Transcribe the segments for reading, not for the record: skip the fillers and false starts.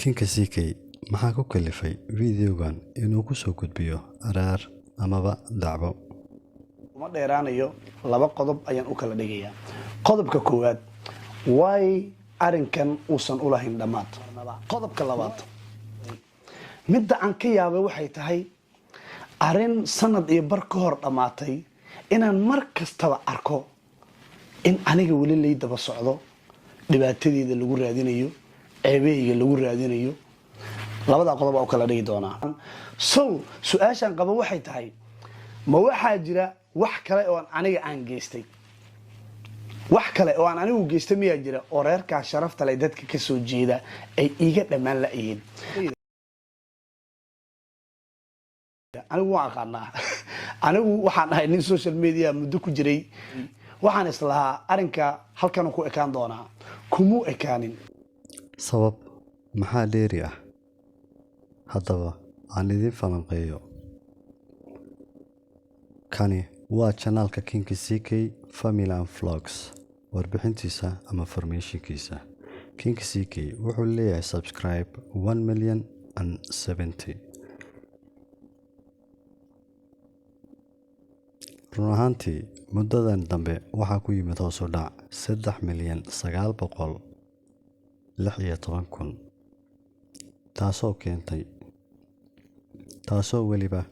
Kinka CK maxaa ku kalifay videogan inuu ku soo gudbiyo araar amaba dacwo? uma dheeraanayo laba qodob ayaan u kala dhigayaa. Qodobka koowaad way arinkan uusan u lahayn dhamaad. Qodobka labaad midda aan ka yaabay waxay tahay arin sanad iyo bar ka hor dhamaatay inaan mar kastaba arko in aniga wali lay daba socdo, dhibaatadeeda lagu raadinayo, ceebeyga lagu raadinayo. labada qodob oo kala dhigi doonaa. Su'aashan qabo waxay tahay ma waxaa jira wax kale oo aniga aan geystay? wax kale oo aan anigu geystay miyaa jira oo reerka sharafta leh dadka ka soo jeeda ay iga dhamaan la yihiin? anigu waan aqaanaa. anigu waxaan ahay nin social media muddo ku jiray. waxaan islahaa arinka halkan ku ekaan doonaa, kumu ekaanin. Sabab maxaa dheeri ah? Haddaba aan idin falanqeeyo. Kani waa channelka Kinka CK Family and Vlogs. Warbixintiisa ama informationkiisa. Kinka CK wuxuu leeyahay subscribe 1,070,000. run ahaantii muddadan dambe waxaa ku yimid hoos u dhac 3,916,000 taasoo weliba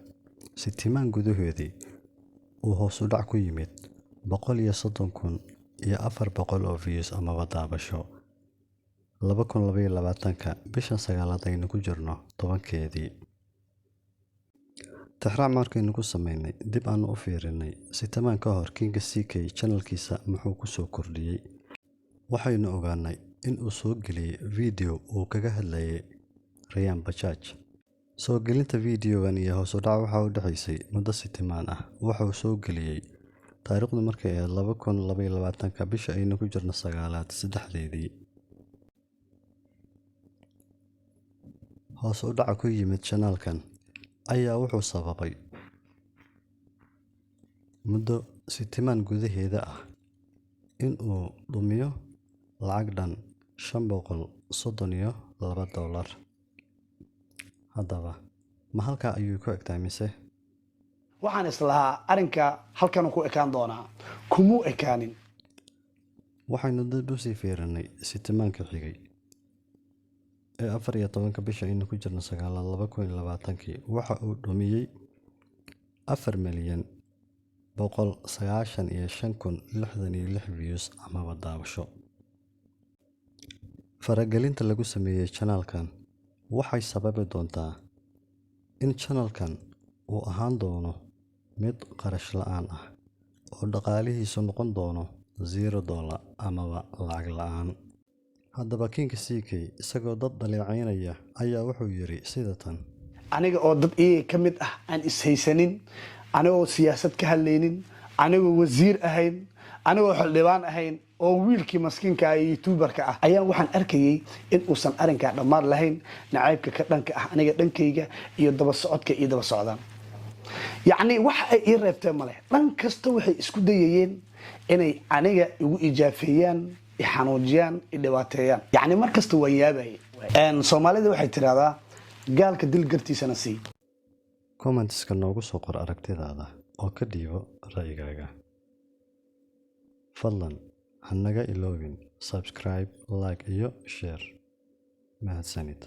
sitimaan gudahoodii uu hoos u dhac ku yimid 130,400 oo views amaba daabasho 2022 bishan 9aad aynu ku jirno 10keedii. tixraac markaynu ku sameynay dib aanu u fiirinay sitimaan ka hor Kinka CK channelkiisa muxuu ku soo kordhiyey. waxaynu ogaanay in uu soo geliyay video uu kaga hadlayay Rayaan Bajaaj. soo gelinta videogan iyo hoos u dhac waxa u dhaxaysay muddo sitimaan ah. waxa uu soo geliyay taariikhdu markay ahayd 2022 bisha aynu ku jirno 9aad 3deedii. hoos u dhac ku yimid channelkan ayaa wuxuu sababay muddo sitimaan gudaheeda ah in uu dhumiyo lacag dhan $532. haddaba ma halkaa ayuu ku egtahay mise? waxaan islahaa arinka halkan ku ekaan doonaa, kumu ekaanin. waxaynu dib u sii fiirinay sitimaanka xigay ee 14 bisha aynu ku jirno 9aad 2022 waxa uu dhumiyey 4,195,066 views amaba daabasho. faragelinta lagu sameeyey channelkan waxay sababi doontaa in channelkan uu ahaan doono mid qarash la'aan ah oo dhaqaalihiisu noqon doono $0 amaba lacag la'aan. haddaba Kinka CK isagoo dad dhaleecaynaya ayaa wuxuu yiri sida tan: aniga oo dad iyaga ka mid ah aan ishaysanin, anigoo siyaasad ka hadlaynin, anigoo wasiir ahayn, anigoo xildhibaan ahayn, oo wiilkii maskiinka ah youtuberka ah ayaan waxaan arkayay in uusan arinka dhamaad lahayn, nacaybka ka dhanka ah aniga dhankayga iyo daba socodka iyo daba socdaan. yacni wax ay ii reebteen male. dhan kasta waxay isku dayayeen inay aniga igu ijaafeeyaan, xanuujiyaan, dhibaateeyaan. yacni mar kasta waan yaabayay. Soomaalida waxay tiraahdaa gaalka dil gartiisana sii. comments-ka noogu soo qor aragtidaada oo ka dhiibo ra'yigaaga. fadlan ha naga iloobin subscribe, like iyo share. mahadsanid.